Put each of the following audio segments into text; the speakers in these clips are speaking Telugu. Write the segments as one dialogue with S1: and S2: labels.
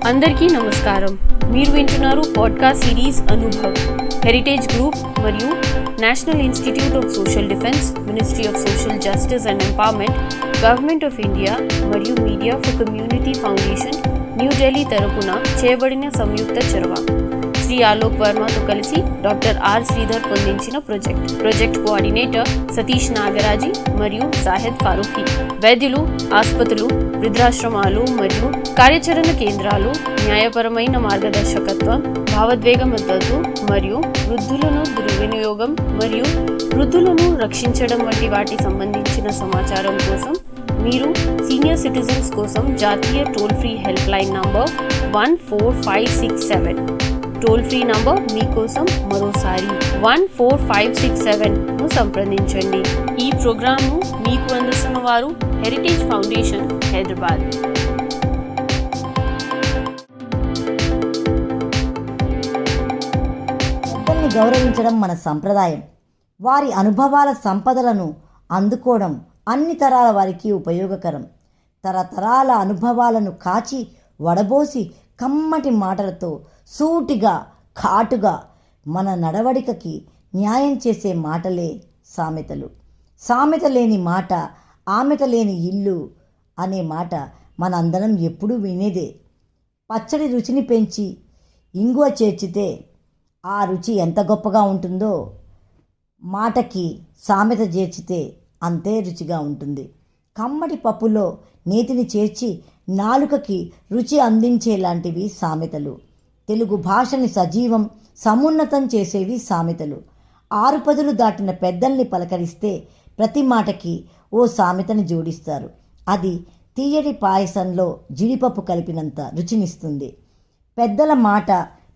S1: అందరికీ నమస్కారం. మీరు వింటున్నారు podcast series Anubhav, heritage group మరియు national institute of social defence, ministry of social justice and empowerment, government of India మరియు media for community foundation New Delhi తరపున చేయబడిన సంయుక్త చొరవ. శ్రీ ఆలోక్ వర్మతో కలిసి డాక్టర్ ఆర్ శ్రీధర్ పొందించిన ప్రాజెక్ట్ కోఆర్డినేటర్ సతీష్ నాగరాజీ మరియు జాహిద్ ఫారూఖీ. వైద్యులు, ఆసుపత్రులు, వృద్ధాశ్రమాలు మరియు కార్యాచరణ కేంద్రాలు న్యాయపరమైన మార్గదర్శకత్వం, భావోద్వేగ మద్దతు మరియు వృద్ధులను దుర్వినియోగం మరియు వృద్ధులను రక్షించడం వంటి వాటి సంబంధించిన సమాచారం కోసం మీరు సీనియర్ సిటిజన్స్ కోసం జాతీయ toll free help line number 14567 toll free number మీకోసం మరోసారి 14567ను సంప్రదించండి. ఈ ప్రోగ్రాంను మీకు అందిస్తున్న వారు హెరిటేజ్ ఫౌండేషన్, హైదరాబాద్.
S2: పెద్దల్ని గౌరవించడం మన సంప్రదాయం. వారి అనుభవాల సంపదలను అందుకోవడం అన్ని తరాల వారికి ఉపయోగకరం. తరతరాల అనుభవాలను కాచి వడబోసి కమ్మటి మాటలతో సూటిగా ఘాటుగా మన నడవడికకి న్యాయం చేసే మాటలే సామెతలు. సామెత లేని మాట ఆమెత లేని ఇల్లు అనే మాట మనందరం ఎప్పుడూ వినేదే. పచ్చడి రుచిని పెంచి ఇంగువ చేర్చితే ఆ రుచి ఎంత గొప్పగా ఉంటుందో మాటకి సామెత చేర్చితే అంతే రుచిగా ఉంటుంది. కమ్మటి పప్పులో నేతిని చేర్చి నాలుకకి రుచి అందించేలాంటివి సామెతలు. తెలుగు భాషని సజీవం సమున్నతం చేసేవి సామెతలు. 6 పదులు దాటిన పెద్దల్ని పలకరిస్తే ప్రతి మాటకి ఓ సామెతని జోడిస్తారు. అది తీయటి పాయసంలో జీడిపప్పు కలిపినంత రుచినిస్తుంది. పెద్దల మాట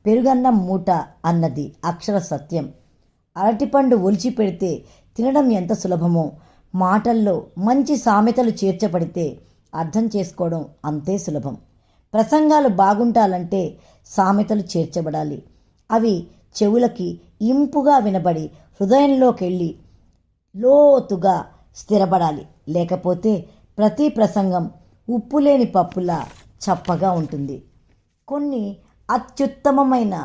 S2: పెరుగన్నం మూట అన్నది అక్షర సత్యం. అరటిపండు ఒలిచి పెడితే తినడం ఎంత సులభమో మాటల్లో మంచి సామెతలు చేర్చబడితే అర్థం చేసుకోవడం అంతే సులభం. ప్రసంగాలు బాగుంటాలంటే సామెతలు చేర్చబడాలి. అవి చెవులకి ఇంపుగా వినబడి హృదయంలోకెళ్ళి లోతుగా స్థిరపడాలి. లేకపోతే ప్రతి ప్రసంగం ఉప్పులేని పప్పులా చప్పగా ఉంటుంది. కొన్ని అత్యుత్తమమైన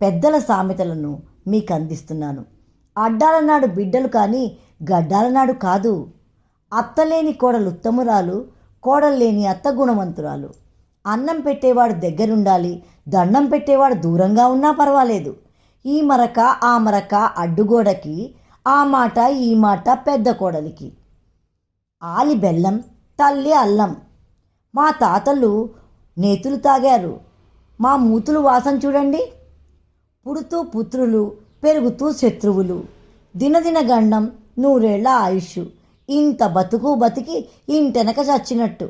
S2: పెద్దల సామెతలను మీకు అందిస్తున్నాను. అడ్డాల నాడు బిడ్డలు కానీ గడ్డాల నాడు కాదు. అత్తలేని కోడలు ఉత్తమురాలు, కోడల్లేని అత్త గుణవంతురాలు. అన్నం పెట్టేవాడు దగ్గరుండాలి, దండం పెట్టేవాడు దూరంగా ఉన్నా పర్వాలేదు. ఈ మరక ఆ మరక అడ్డుగోడకి, ఆ మాట ఈ మాట పెద్ద కోడలికి. ఆలి బెల్లం, తల్లి అల్లం. మా తాతలు నేతులు తాగారు, మా మూతులు వాసన చూడండి. పుడుతూ పుత్రులు, పెరుగుతూ శత్రువులు. దినదిన గండం, 100 ఏళ్ల ఆయుష్. ఇంత బతుకు బతికి ఇంటెనక చచ్చినట్టు.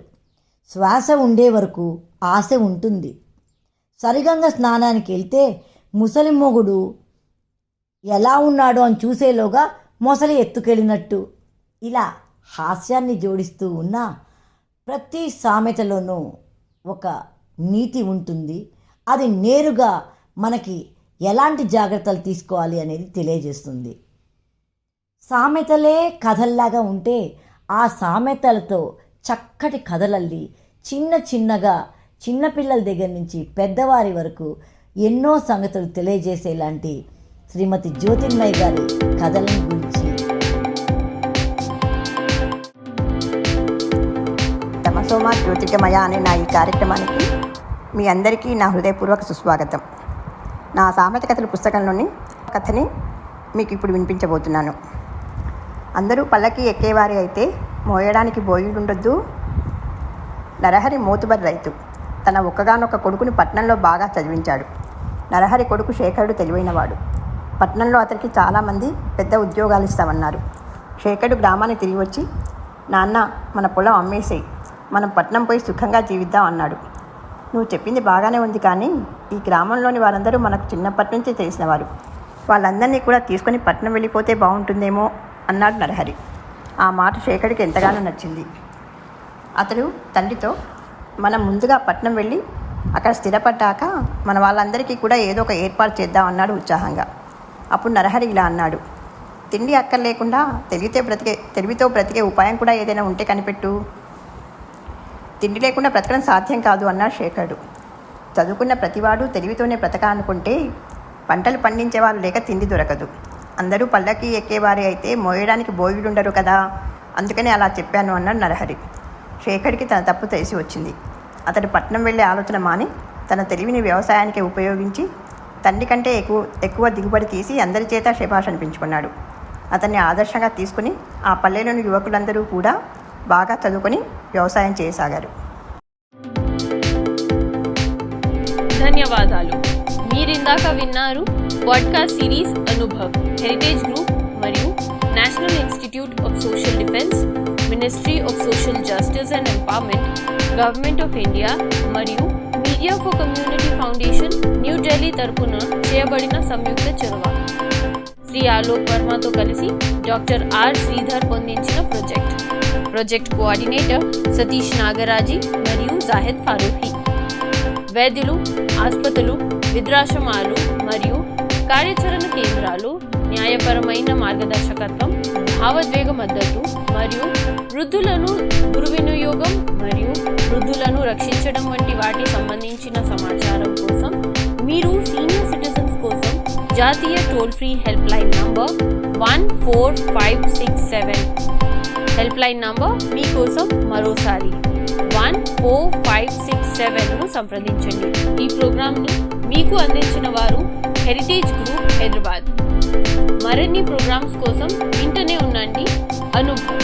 S2: శ్వాస ఉండే వరకు ఆశ ఉంటుంది. సరిగంగ స్నానానికి వెళ్తే ముసలి మొగుడు ఎలా ఉన్నాడో అని చూసేలోగా మొసలి ఎత్తుకెళ్ళినట్టు. ఇలా హాస్యాన్ని జోడిస్తూ ఉన్న ప్రతి సామెతలోనూ ఒక నీతి ఉంటుంది. అది నేరుగా మనకి ఎలాంటి జాగ్రత్తలు తీసుకోవాలి అనేది తెలియజేస్తుంది. సామెతలే కథల్లాగా ఉంటే ఆ సామెతలతో చక్కటి కథలల్లి చిన్నగా చిన్నపిల్లల దగ్గర నుంచి పెద్దవారి వరకు ఎన్నో సంగతులు తెలియజేసేలాంటి శ్రీమతి జ్యోతిర్మయి గారి కథలను గురించి.
S3: తమసోమ జ్యోతిర్మయ అనే నా ఈ కార్యక్రమానికి మీ అందరికీ నా హృదయపూర్వక సుస్వాగతం. నా సామెత కథల పుస్తకంలోని కథని మీకు ఇప్పుడు వినిపించబోతున్నాను. అందరూ పల్లకి ఎక్కేవారి అయితే మోయడానికి బోయిడుండొద్దు. నరహరి మోతుబరి రైతు. తన ఒక్కగానొక్క కొడుకుని పట్నంలో బాగా చదివించాడు. నరహరి కొడుకు శేఖరుడు తెలివైనవాడు. పట్నంలో అతనికి చాలామంది పెద్ద ఉద్యోగాలు ఇస్తామన్నారు. శేఖరుడు గ్రామాన్ని తిరిగి వచ్చి, నాన్న మన పొలం అమ్మేసేయి, మనం పట్నం పోయి సుఖంగా జీవిద్దాం అన్నాడు. నువ్వు చెప్పింది బాగానే ఉంది, కానీ ఈ గ్రామంలోని వారందరూ మనకు చిన్నప్పటి నుంచి తెలిసినవారు. వాళ్ళందరినీ కూడా తీసుకొని పట్నం వెళ్ళిపోతే బాగుంటుందేమో అన్నాడు నరహరి. ఆ మాట శేఖరుడికి ఎంతగానో నచ్చింది. అతడు తండ్రితో, మనం ముందుగా పట్నం వెళ్ళి అక్కడ స్థిరపడ్డాక మన వాళ్ళందరికీ కూడా ఏదో ఒక ఏర్పాటు చేద్దాం అన్నాడు ఉత్సాహంగా. అప్పుడు నరహరి ఇలా అన్నాడు, తిండి అక్కర్లేకుండా తెలివితో బ్రతికే ఉపాయం కూడా ఏదైనా ఉంటే కనిపెట్టు. తిండి లేకుండా బ్రతకడం సాధ్యం కాదు అన్నాడు శేఖరుడు. చదువుకున్న ప్రతివాడు తెలివితోనే బ్రతకాలనుకుంటే పంటలు పండించేవారు లేక తిండి దొరకదు. అందరూ పల్లకి ఎక్కేవారే అయితే మోయడానికి బోయిలుండరు కదా, అందుకని అలా చెప్పాను అన్నాడు నరహరి. శేఖర్కి తన తప్పు తెలిసి వచ్చింది. అతడు పట్నం వెళ్ళే ఆలోచన మాని తన తెలివిని వ్యవసాయానికి ఉపయోగించి తండ్రి కంటే ఎక్కువ దిగుబడి తీసి అందరి చేత శభాష్ అనిపించుకున్నాడు. అతన్ని ఆదర్శంగా తీసుకుని ఆ పల్లెలోని యువకులందరూ కూడా బాగా చదువుకొని వ్యవసాయం చేయసాగారు.
S1: ధన్యవాదాలు. మీరిందాక విన్నారు podcast series Anubhav, heritage group మరియు national institute of social defence, ministry of social justice and empowerment, government of India మరియు media for community foundation New Delhi తరపున చేయబడిన సంయుక్త చొరవ. శ్రీ ఆలోక్ వర్మతో కలిసి డాక్టర్ ఆర్ శ్రీధర్ పొందించిన ప్రాజెక్ట్ కోఆర్డినేటర్ సతీష్ నాగరాజీ మరియు జాహిద్ ఫారూఖీ. వైద్యులు, ఆసుపత్రులు, వృద్ధాశ్రమాలు మరియు కార్యాచరణ కేంద్రాలు న్యాయపరమైన మార్గదర్శకత్వం, భావోద్వేగ మద్దతు మరియు వృద్ధులను దుర్వినియోగం మరియు వృద్ధులను రక్షించడం వంటి వాటి సంబంధించిన సమాచారం కోసం మీరు సీనియర్ సిటిజన్స్ కోసం జాతీయ toll free help line number 14567 help line number మీకోసం మరోసారి 14567ను సంప్రదించండి. ఈ ప్రోగ్రామ్ని మీకు అందించిన వారు హెరిటేజ్ గ్రూప్ హైదరాబాద్. మరిన్ని ప్రోగ్రామ్స్ కోసం వింటూనే ఉండండి అనుభవ్.